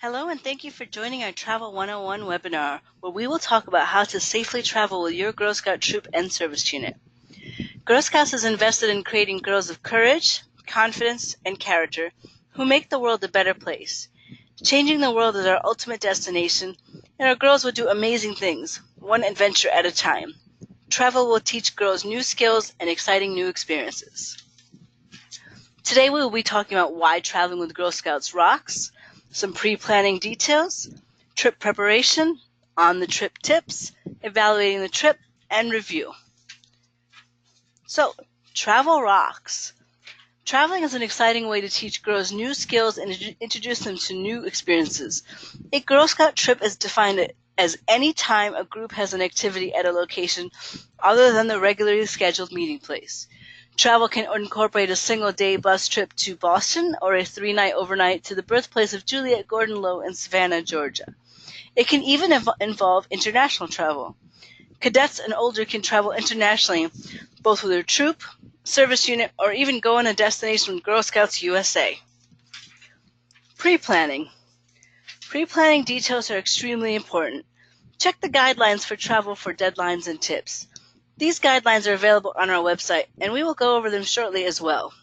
Hello, and thank you for joining our Travel 101 webinar, where we will talk about how to safely travel with your Girl Scout troop and service unit. Girl Scouts is invested in creating girls of courage, confidence, and character who make the world a better place. Changing the world is our ultimate destination, and our girls will do amazing things, one adventure at a time. Travel will teach girls new skills and exciting new experiences. Today we will be talking about why traveling with Girl Scouts rocks, some pre-planning details, trip preparation, on-the-trip tips, evaluating the trip, and review. So, travel rocks. Traveling is an exciting way to teach girls new skills and introduce them to new experiences. A Girl Scout trip is defined as any time a group has an activity at a location other than the regularly scheduled meeting place. Travel can incorporate a single-day bus trip to Boston or a 3-night overnight to the birthplace of Juliette Gordon Low in Savannah, Georgia. It can even involve international travel. Cadets and older can travel internationally, both with their troop, service unit, or even go on a destination with Girl Scouts USA. Pre-planning. Pre-planning details are extremely important. Check the guidelines for travel for deadlines and tips. These guidelines are available on our website, and we will go over them shortly as well.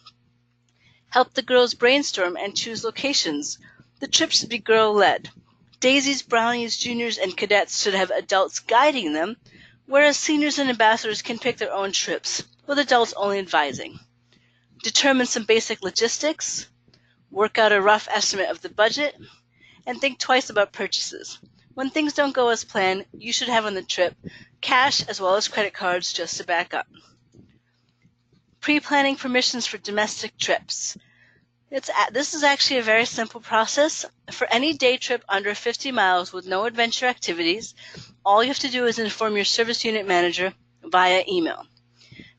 Help the girls brainstorm and choose locations. The trip should be girl-led. Daisies, brownies, juniors, and cadets should have adults guiding them, whereas seniors and ambassadors can pick their own trips, with adults only advising. Determine some basic logistics, work out a rough estimate of the budget, and think twice about purchases. When things don't go as planned, you should have on the trip cash as well as credit cards just to back up. Pre-planning permissions for domestic trips. This is actually a very simple process. For any day trip under 50 miles with no adventure activities, all you have to do is inform your service unit manager via email.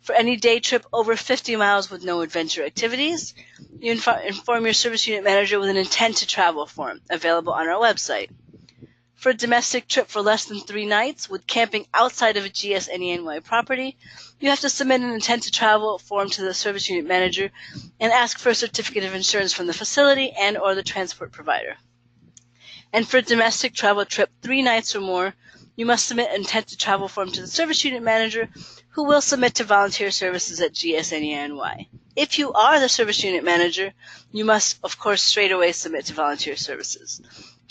For any day trip over 50 miles with no adventure activities, you inform your service unit manager with an intent to travel form available on our website. For a domestic trip for less than 3 nights with camping outside of a GSNENY property, you have to submit an intent to travel form to the service unit manager and ask for a certificate of insurance from the facility and or the transport provider. And for a domestic travel trip 3 nights or more, you must submit an intent to travel form to the service unit manager, who will submit to volunteer services at GSNENY. If you are the service unit manager, you must, of course, straight away submit to volunteer services.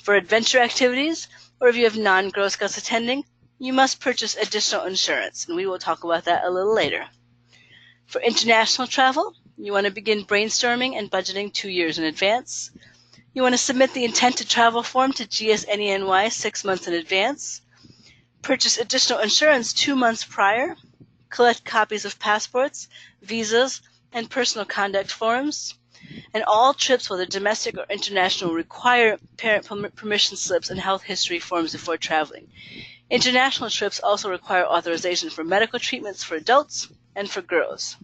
For adventure activities, or if you have non-Girl Scouts attending, you must purchase additional insurance, and we will talk about that a little later. For international travel, you want to begin brainstorming and budgeting 2 years in advance. You want to submit the intent to travel form to GSNENY 6 months in advance. Purchase additional insurance 2 months prior. Collect copies of passports, visas, and personal conduct forms. And all trips, whether domestic or international, require parent permission slips and health history forms before traveling. International trips also require authorization for medical treatments for adults and for girls.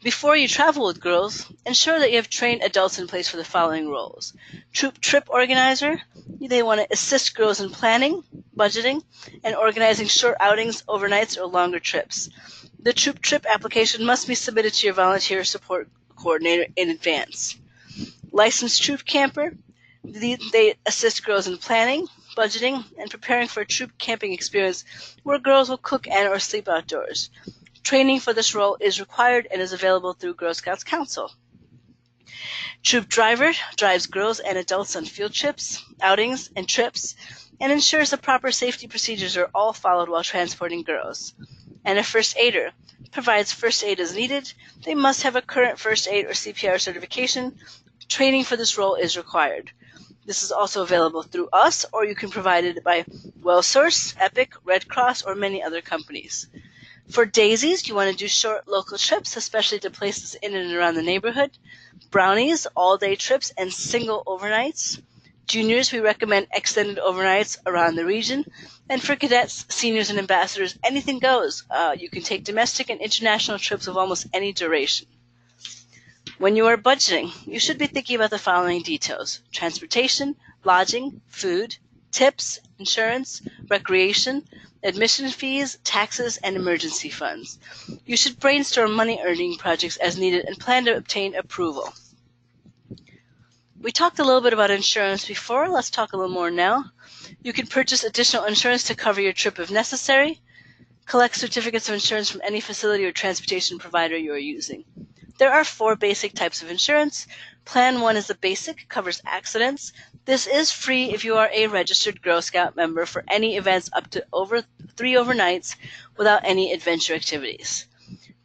Before you travel with girls, ensure that you have trained adults in place for the following roles. Troop trip organizer. They want to assist girls in planning, budgeting, and organizing short outings, overnights, or longer trips. The troop trip application must be submitted to your volunteer support coordinator in advance. Licensed troop camper. They assist girls in planning, budgeting, and preparing for a troop camping experience where girls will cook and or sleep outdoors. Training for this role is required and is available through Girl Scouts Council. Troop driver drives girls and adults on field trips, outings, and trips, and ensures the proper safety procedures are all followed while transporting girls. And a first aider provides first aid as needed. They must have a current first aid or CPR certification. Training for this role is required. This is also available through us, or you can provide it by WellSource, Epic, Red Cross, or many other companies. For daisies, you want to do short local trips, especially to places in and around the neighborhood. Brownies, all-day trips, and single overnights. Juniors, we recommend extended overnights around the region. And for cadets, seniors, and ambassadors, anything goes. You can take domestic and international trips of almost any duration. When you are budgeting, you should be thinking about the following details: transportation, lodging, food, tips, insurance, recreation, admission fees, taxes, and emergency funds. You should brainstorm money-earning projects as needed and plan to obtain approval. We talked a little bit about insurance before. Let's talk a little more now. You can purchase additional insurance to cover your trip if necessary. Collect certificates of insurance from any facility or transportation provider you are using. There are 4 basic types of insurance. Plan 1 is the basic, covers accidents. This is free if you are a registered Girl Scout member for any events up to 3 overnights without any adventure activities.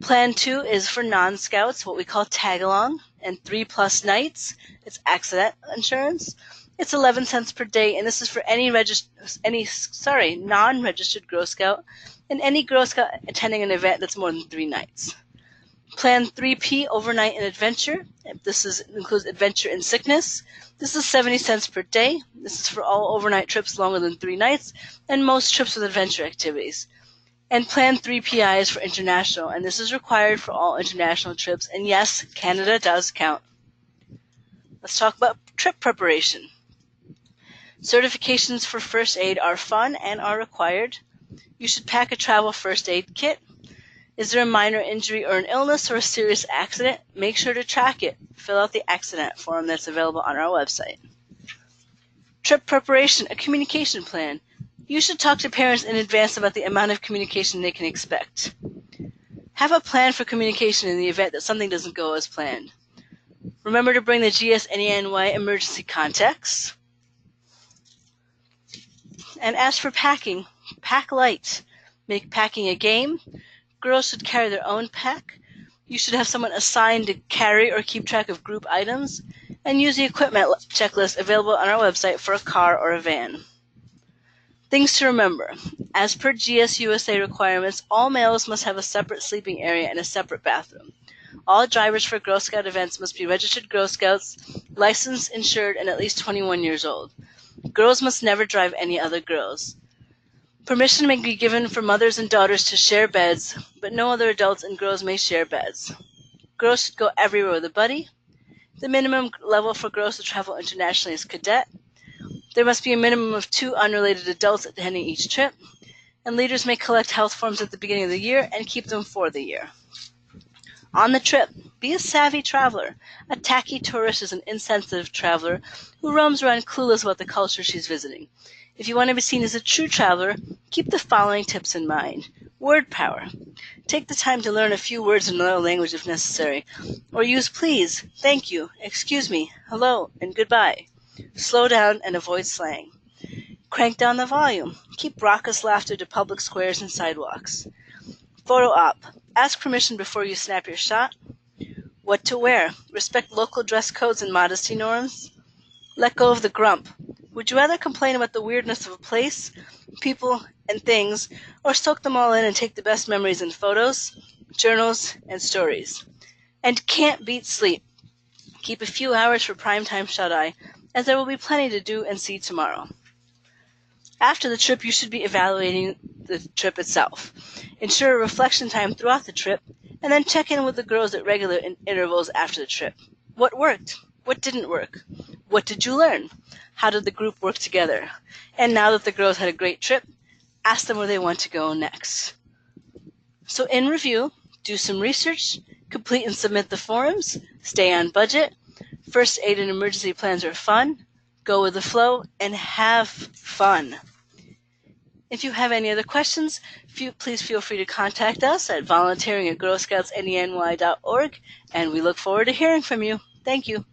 Plan 2 is for non-scouts, what we call tag-along, and 3+ nights. It's accident insurance. It's 11 cents per day, and this is for any non-registered Girl Scout and any Girl Scout attending an event that's more than 3 nights. Plan 3P, overnight and adventure. This includes adventure and sickness. This is 70 cents per day. This is for all overnight trips longer than 3 nights and most trips with adventure activities. And Plan 3PI is for international, and this is required for all international trips. And yes, Canada does count. Let's talk about trip preparation. Certifications for first aid are fun and are required. You should pack a travel first aid kit. Is there a minor injury or an illness or a serious accident? Make sure to track it. Fill out the accident form that's available on our website. Trip preparation, a communication plan. You should talk to parents in advance about the amount of communication they can expect. Have a plan for communication in the event that something doesn't go as planned. Remember to bring the GSNENY emergency contacts. And as for packing, pack light. Make packing a game. Girls should carry their own pack. You should have someone assigned to carry or keep track of group items. And use the equipment checklist available on our website for a car or a van. Things to remember. As per GSUSA requirements, all males must have a separate sleeping area and a separate bathroom. All drivers for Girl Scout events must be registered Girl Scouts, licensed, insured, and at least 21 years old. Girls must never drive any other girls. Permission may be given for mothers and daughters to share beds, but no other adults and girls may share beds. Girls should go everywhere with a buddy. The minimum level for girls to travel internationally is cadet. There must be a minimum of 2 unrelated adults attending each trip, and leaders may collect health forms at the beginning of the year and keep them for the year. On the trip, be a savvy traveler. A tacky tourist is an insensitive traveler who roams around clueless about the culture she's visiting. If you want to be seen as a true traveler, keep the following tips in mind. Word power. Take the time to learn a few words in another language if necessary, or use please, thank you, excuse me, hello, and goodbye. Slow down and avoid slang. Crank down the volume. Keep raucous laughter to public squares and sidewalks. Photo op. Ask permission before you snap your shot. What to wear. Respect local dress codes and modesty norms. Let go of the grump. Would you rather complain about the weirdness of a place, people, and things, or soak them all in and take the best memories in photos, journals, and stories? And can't beat sleep. Keep a few hours for primetime shut-eye, as there will be plenty to do and see tomorrow. After the trip, you should be evaluating the trip itself. Ensure a reflection time throughout the trip, and then check in with the girls at regular intervals after the trip. What worked? What didn't work? What did you learn? How did the group work together? And now that the girls had a great trip, ask them where they want to go next. So in review, do some research, complete and submit the forms, stay on budget, first aid and emergency plans are fun, go with the flow, and have fun. If you have any other questions, please feel free to contact us at volunteering@girlscoutsneny.org, and we look forward to hearing from you. Thank you.